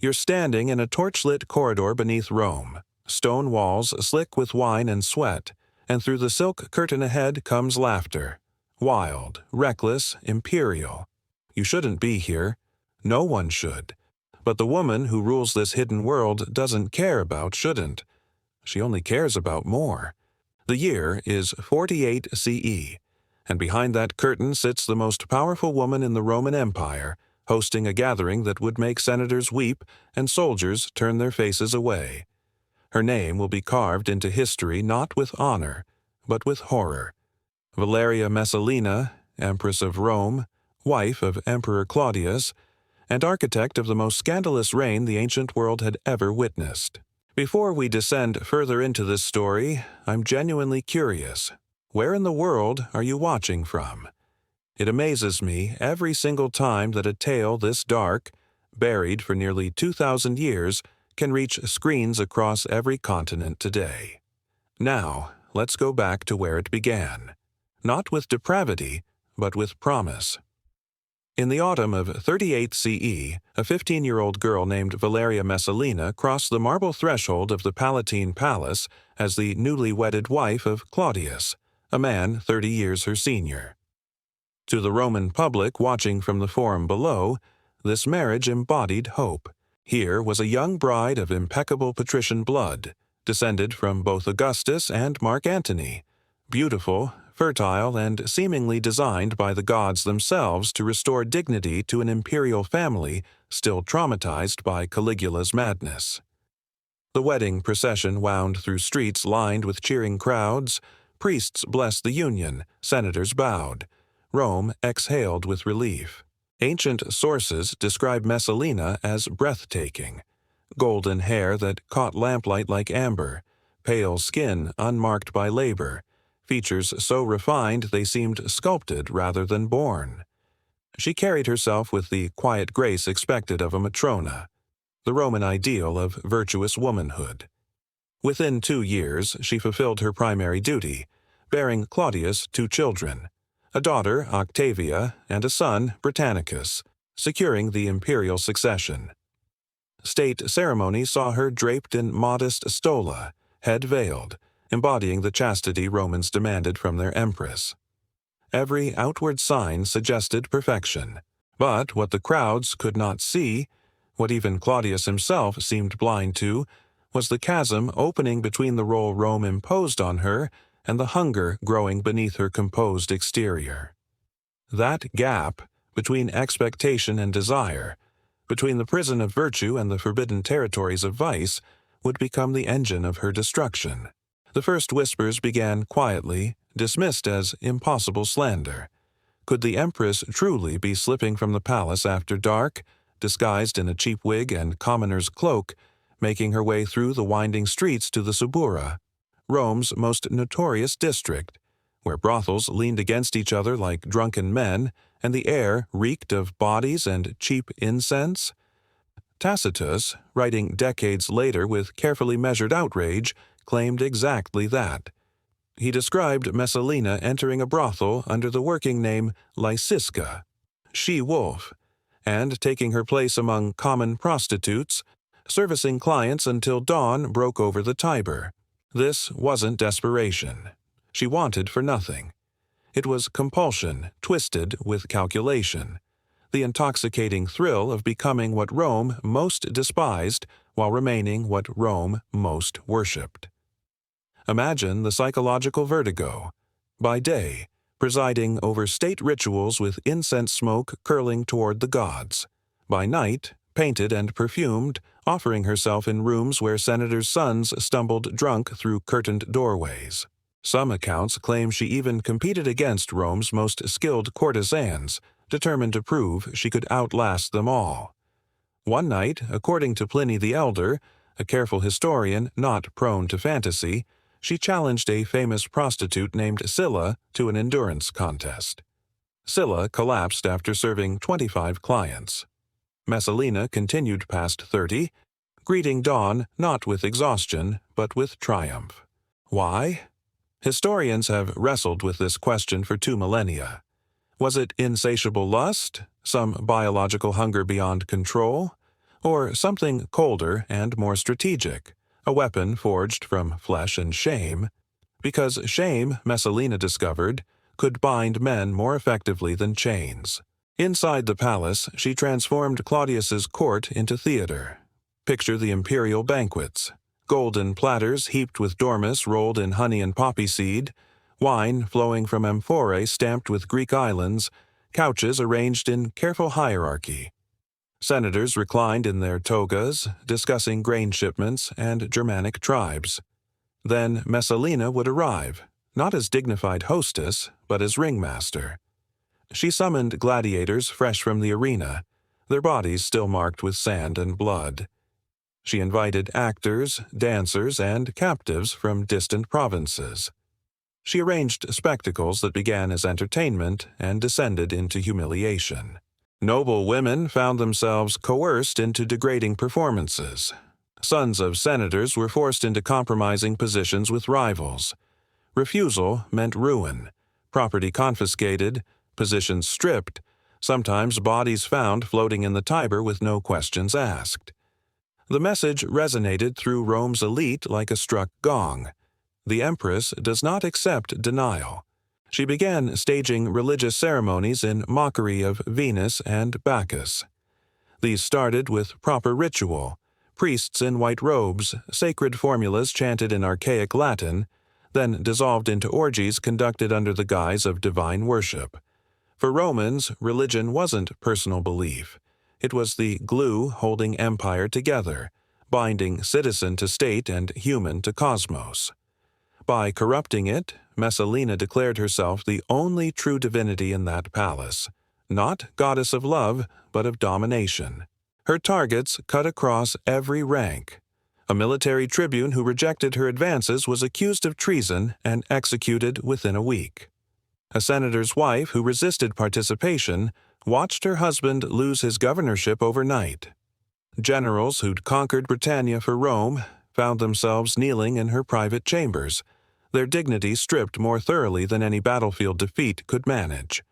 You're standing in a torchlit corridor beneath Rome, stone walls slick with wine and sweat, and through the silk curtain ahead comes laughter. Wild, reckless, imperial. You shouldn't be here. No one should. But the woman who rules this hidden world doesn't care about shouldn't. She only cares about more. The year is 48 CE, and behind that curtain sits the most powerful woman in the Roman Empire, hosting a gathering that would make senators weep and soldiers turn their faces away. Her name will be carved into history not with honor, but with horror. Valeria Messalina, Empress of Rome, wife of Emperor Claudius, and architect of the most scandalous reign the ancient world had ever witnessed. Before we descend further into this story, I'm genuinely curious. Where in the world are you watching from? It amazes me every single time that a tale this dark, buried for nearly 2,000 years, can reach screens across every continent today. Now, let's go back to where it began. Not with depravity, but with promise. In the autumn of 38 CE, a 15-year-old girl named Valeria Messalina crossed the marble threshold of the Palatine Palace as the newly wedded wife of Claudius, a man 30 years her senior. To the Roman public watching from the forum below, this marriage embodied hope. Here was a young bride of impeccable patrician blood, descended from both Augustus and Mark Antony, beautiful, fertile, and seemingly designed by the gods themselves to restore dignity to an imperial family still traumatized by Caligula's madness. The wedding procession wound through streets lined with cheering crowds. Priests blessed the union, senators bowed. Rome exhaled with relief. Ancient sources describe Messalina as breathtaking. Golden hair that caught lamplight like amber, pale skin unmarked by labor, features so refined they seemed sculpted rather than born. She carried herself with the quiet grace expected of a matrona, the Roman ideal of virtuous womanhood. Within 2 years, she fulfilled her primary duty, bearing Claudius 2 children, a daughter, Octavia, and a son, Britannicus, securing the imperial succession. State ceremony saw her draped in modest stola, head veiled, embodying the chastity Romans demanded from their Empress. Every outward sign suggested perfection, but what the crowds could not see, what even Claudius himself seemed blind to, was the chasm opening between the role Rome imposed on her and the hunger growing beneath her composed exterior. That gap, between expectation and desire, between the prison of virtue and the forbidden territories of vice, would become the engine of her destruction. The first whispers began quietly, dismissed as impossible slander. Could the Empress truly be slipping from the palace after dark, disguised in a cheap wig and commoner's cloak, making her way through the winding streets to the Subura, Rome's most notorious district, where brothels leaned against each other like drunken men and the air reeked of bodies and cheap incense? Tacitus, writing decades later with carefully measured outrage, claimed exactly that. He described Messalina entering a brothel under the working name Lysiska, she-wolf, and taking her place among common prostitutes, servicing clients until dawn broke over the Tiber. This wasn't desperation. She wanted for nothing. It was compulsion, twisted with calculation, the intoxicating thrill of becoming what Rome most despised while remaining what Rome most worshipped. Imagine the psychological vertigo. By day, presiding over state rituals with incense smoke curling toward the gods. By night, painted and perfumed, offering herself in rooms where senators' sons stumbled drunk through curtained doorways. Some accounts claim she even competed against Rome's most skilled courtesans, determined to prove she could outlast them all. One night, according to Pliny the Elder, a careful historian not prone to fantasy, she challenged a famous prostitute named Scylla to an endurance contest. Scylla collapsed after serving 25 clients. Messalina continued past 30, greeting dawn not with exhaustion, but with triumph. Why? Historians have wrestled with this question for 2 millennia. Was it insatiable lust, some biological hunger beyond control, or something colder and more strategic, a weapon forged from flesh and shame, because shame, Messalina discovered, could bind men more effectively than chains. Inside the palace, she transformed Claudius's court into theater. Picture the imperial banquets, golden platters heaped with dormice rolled in honey and poppy seed, wine flowing from amphorae stamped with Greek islands, couches arranged in careful hierarchy. Senators reclined in their togas, discussing grain shipments and Germanic tribes. Then Messalina would arrive, not as dignified hostess, but as ringmaster. She summoned gladiators fresh from the arena, their bodies still marked with sand and blood. She invited actors, dancers, and captives from distant provinces. She arranged spectacles that began as entertainment and descended into humiliation. Noble women found themselves coerced into degrading performances. Sons of senators were forced into compromising positions with rivals. Refusal meant ruin, property confiscated, positions stripped, sometimes bodies found floating in the Tiber with no questions asked. The message resonated through Rome's elite like a struck gong. The Empress does not accept denial. She began staging religious ceremonies in mockery of Venus and Bacchus. These started with proper ritual, priests in white robes, sacred formulas chanted in archaic Latin, then dissolved into orgies conducted under the guise of divine worship. For Romans, religion wasn't personal belief. It was the glue holding empire together, binding citizen to state and human to cosmos. By corrupting it, Messalina declared herself the only true divinity in that palace, not goddess of love, but of domination. Her targets cut across every rank. A military tribune who rejected her advances was accused of treason and executed within a week. A senator's wife who resisted participation watched her husband lose his governorship overnight. Generals who'd conquered Britannia for Rome found themselves kneeling in her private chambers, their dignity stripped more thoroughly than any battlefield defeat could manage.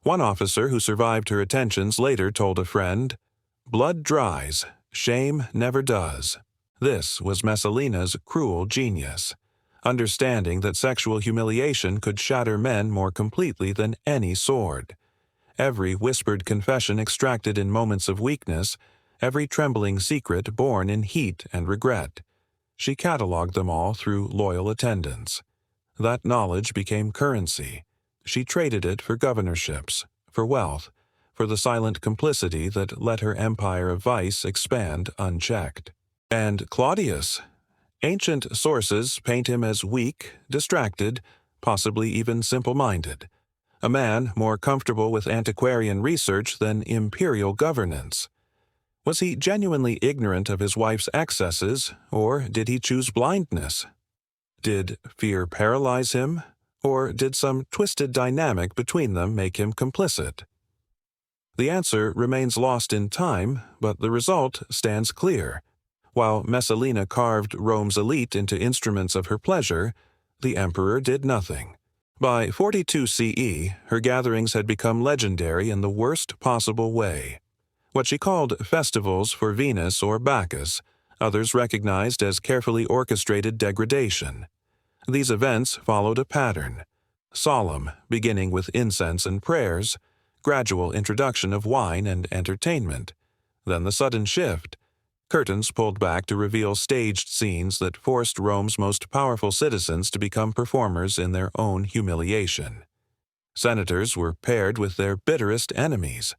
One officer who survived her attentions later told a friend, "Blood dries, shame never does." This was Messalina's cruel genius, understanding that sexual humiliation could shatter men more completely than any sword. Every whispered confession extracted in moments of weakness, every trembling secret born in heat and regret. She cataloged them all through loyal attendance. That knowledge became currency. She traded it for governorships, for wealth, for the silent complicity that let her empire of vice expand unchecked. And Claudius? Ancient sources paint him as weak, distracted, possibly even simple-minded. A man more comfortable with antiquarian research than imperial governance. Was he genuinely ignorant of his wife's excesses, or did he choose blindness? Did fear paralyze him, or did some twisted dynamic between them make him complicit? The answer remains lost in time, but the result stands clear. While Messalina carved Rome's elite into instruments of her pleasure, the emperor did nothing. By 42 CE, her gatherings had become legendary in the worst possible way. What she called festivals for Venus or Bacchus, others recognized as carefully orchestrated degradation. These events followed a pattern: solemn, beginning with incense and prayers, gradual introduction of wine and entertainment, then the sudden shift, curtains pulled back to reveal staged scenes that forced Rome's most powerful citizens to become performers in their own humiliation. Senators were paired with their bitterest enemies.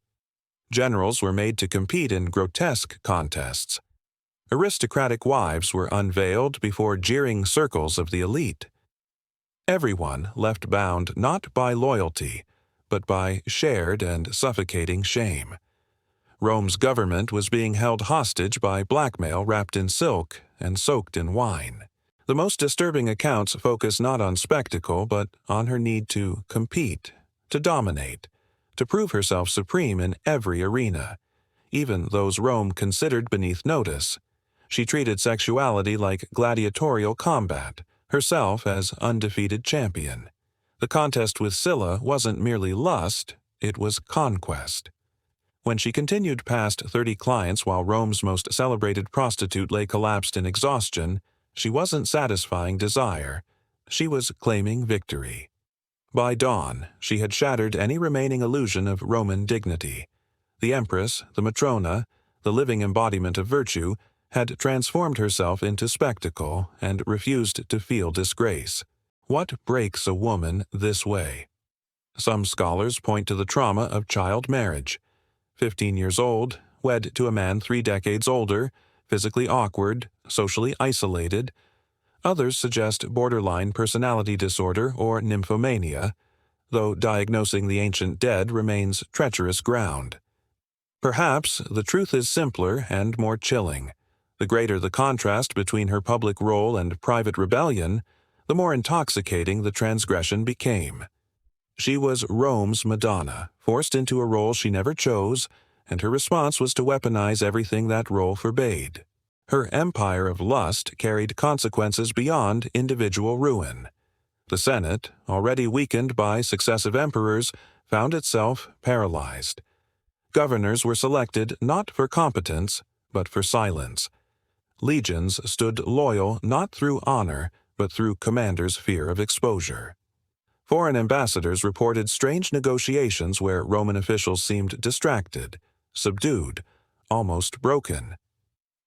Generals were made to compete in grotesque contests. Aristocratic wives were unveiled before jeering circles of the elite. Everyone left bound not by loyalty, but by shared and suffocating shame. Rome's government was being held hostage by blackmail wrapped in silk and soaked in wine. The most disturbing accounts focus not on spectacle, but on her need to compete, to dominate, to prove herself supreme in every arena, even those Rome considered beneath notice. She treated sexuality like gladiatorial combat, herself as undefeated champion. The contest with Sylla wasn't merely lust, it was conquest. When she continued past 30 clients while Rome's most celebrated prostitute lay collapsed in exhaustion, she wasn't satisfying desire. She was claiming victory. By dawn, she had shattered any remaining illusion of Roman dignity. The Empress, the Matrona, the living embodiment of virtue, had transformed herself into spectacle and refused to feel disgrace. What breaks a woman this way? Some scholars point to the trauma of child marriage. 15 years old, wed to a man 3 decades older, physically awkward, socially isolated. Others suggest borderline personality disorder or nymphomania, though diagnosing the ancient dead remains treacherous ground. Perhaps the truth is simpler and more chilling. The greater the contrast between her public role and private rebellion, the more intoxicating the transgression became. She was Rome's Madonna, forced into a role she never chose, and her response was to weaponize everything that role forbade. Her empire of lust carried consequences beyond individual ruin. The Senate, already weakened by successive emperors, found itself paralyzed. Governors were selected not for competence, but for silence. Legions stood loyal not through honor, but through commanders' fear of exposure. Foreign ambassadors reported strange negotiations where Roman officials seemed distracted, subdued, almost broken.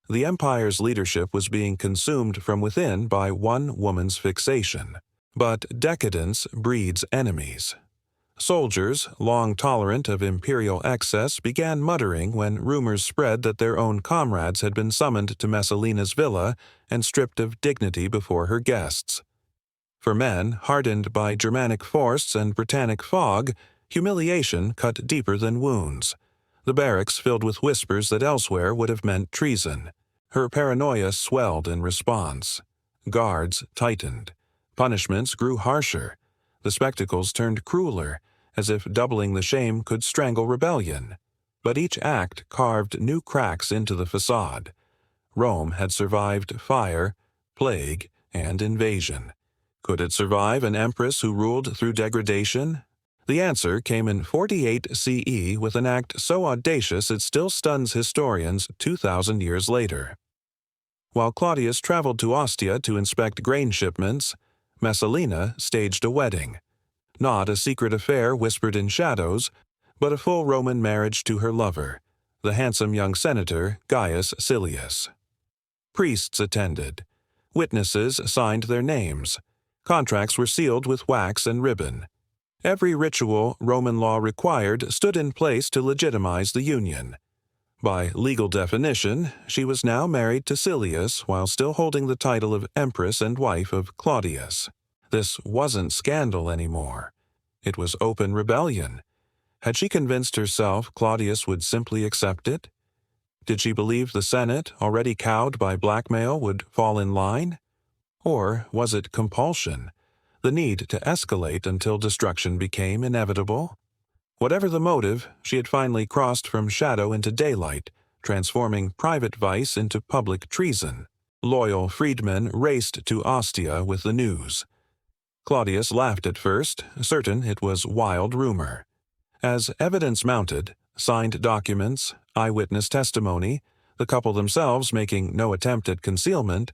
The empire's leadership was being consumed from within by one woman's fixation. But decadence breeds enemies. Soldiers, long tolerant of imperial excess, began muttering when rumors spread that their own comrades had been summoned to Messalina's villa and stripped of dignity before her guests. For men, hardened by Germanic forests and Britannic fog, humiliation cut deeper than wounds. The barracks filled with whispers that elsewhere would have meant treason. Her paranoia swelled in response. Guards tightened. Punishments grew harsher. The spectacles turned crueler, as if doubling the shame could strangle rebellion. But each act carved new cracks into the facade. Rome had survived fire, plague, and invasion. Could it survive an empress who ruled through degradation? The answer came in 48 CE with an act so audacious it still stuns historians 2,000 years later. While Claudius traveled to Ostia to inspect grain shipments, Messalina staged a wedding. Not a secret affair whispered in shadows, but a full Roman marriage to her lover, the handsome young senator Gaius Silius. Priests attended. Witnesses signed their names. Contracts were sealed with wax and ribbon. Every ritual Roman law required stood in place to legitimize the union. By legal definition, she was now married to Silius while still holding the title of Empress and wife of Claudius. This wasn't scandal anymore. It was open rebellion. Had she convinced herself Claudius would simply accept it? Did she believe the Senate, already cowed by blackmail, would fall in line? Or was it compulsion, the need to escalate until destruction became inevitable? Whatever the motive, she had finally crossed from shadow into daylight, transforming private vice into public treason. Loyal freedmen raced to Ostia with the news. Claudius laughed at first, certain it was wild rumor. As evidence mounted, signed documents, eyewitness testimony, the couple themselves making no attempt at concealment,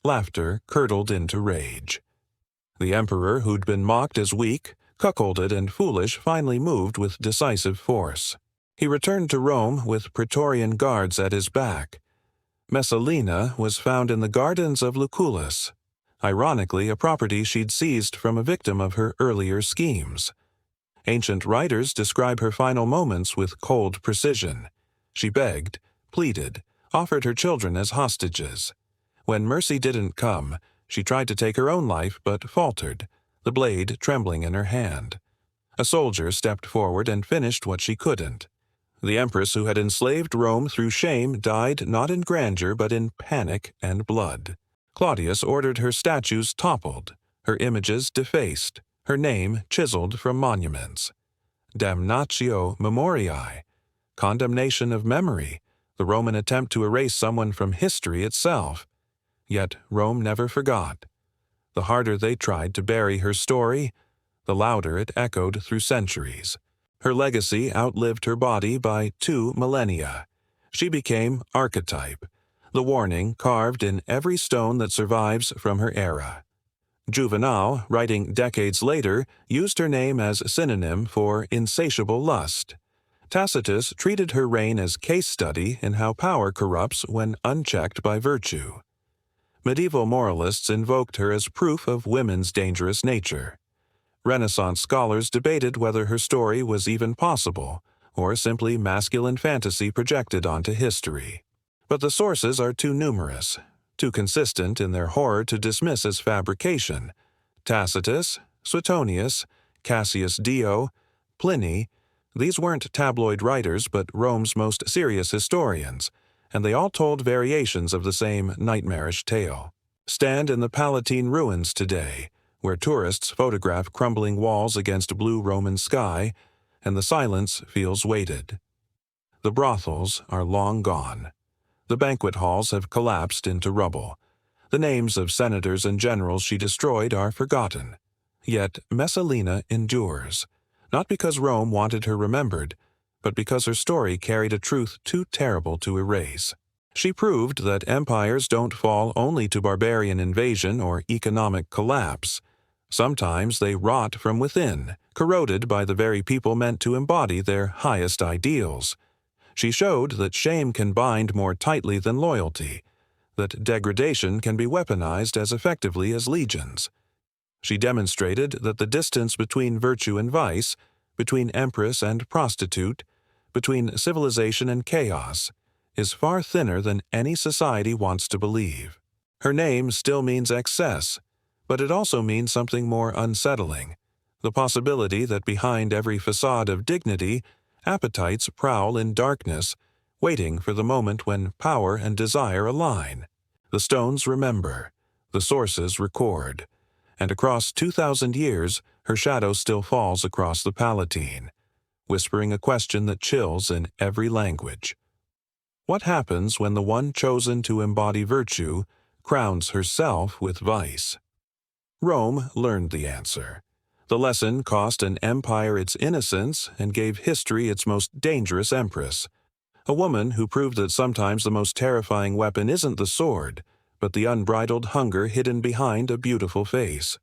laughter curdled into rage. The emperor, who'd been mocked as weak, cuckolded and foolish, finally moved with decisive force. He returned to Rome with Praetorian guards at his back. Messalina was found in the gardens of Lucullus, ironically a property she'd seized from a victim of her earlier schemes. Ancient writers describe her final moments with cold precision. She begged, pleaded, offered her children as hostages. When mercy didn't come, she tried to take her own life but faltered, the blade trembling in her hand. A soldier stepped forward and finished what she couldn't. The empress who had enslaved Rome through shame died not in grandeur but in panic and blood. Claudius ordered her statues toppled, her images defaced, her name chiseled from monuments. Damnatio memoriae, condemnation of memory, the Roman attempt to erase someone from history itself. Yet Rome never forgot. The harder they tried to bury her story, the louder it echoed through centuries. Her legacy outlived her body by 2 millennia. She became archetype, the warning carved in every stone that survives from her era. Juvenal, writing decades later, used her name as synonym for insatiable lust. Tacitus treated her reign as case study in how power corrupts when unchecked by virtue. Medieval moralists invoked her as proof of women's dangerous nature. Renaissance scholars debated whether her story was even possible, or simply masculine fantasy projected onto history. But the sources are too numerous, too consistent in their horror to dismiss as fabrication. Tacitus, Suetonius, Cassius Dio, Pliny, these weren't tabloid writers but Rome's most serious historians, and they all told variations of the same nightmarish tale. Stand in the Palatine ruins today, where tourists photograph crumbling walls against blue Roman sky, and the silence feels weighted. The brothels are long gone. The banquet halls have collapsed into rubble. The names of senators and generals she destroyed are forgotten. Yet Messalina endures, not because Rome wanted her remembered, but because her story carried a truth too terrible to erase. She proved that empires don't fall only to barbarian invasion or economic collapse. Sometimes they rot from within, corroded by the very people meant to embody their highest ideals. She showed that shame can bind more tightly than loyalty, that degradation can be weaponized as effectively as legions. She demonstrated that the distance between virtue and vice, between empress and prostitute, between civilization and chaos, is far thinner than any society wants to believe. Her name still means excess, but it also means something more unsettling, the possibility that behind every facade of dignity, appetites prowl in darkness, waiting for the moment when power and desire align. The stones remember, the sources record, and across 2,000 years, her shadow still falls across the Palatine, whispering a question that chills in every language. What happens when the one chosen to embody virtue crowns herself with vice? Rome learned the answer. The lesson cost an empire its innocence and gave history its most dangerous empress. A woman who proved that sometimes the most terrifying weapon isn't the sword, but the unbridled hunger hidden behind a beautiful face.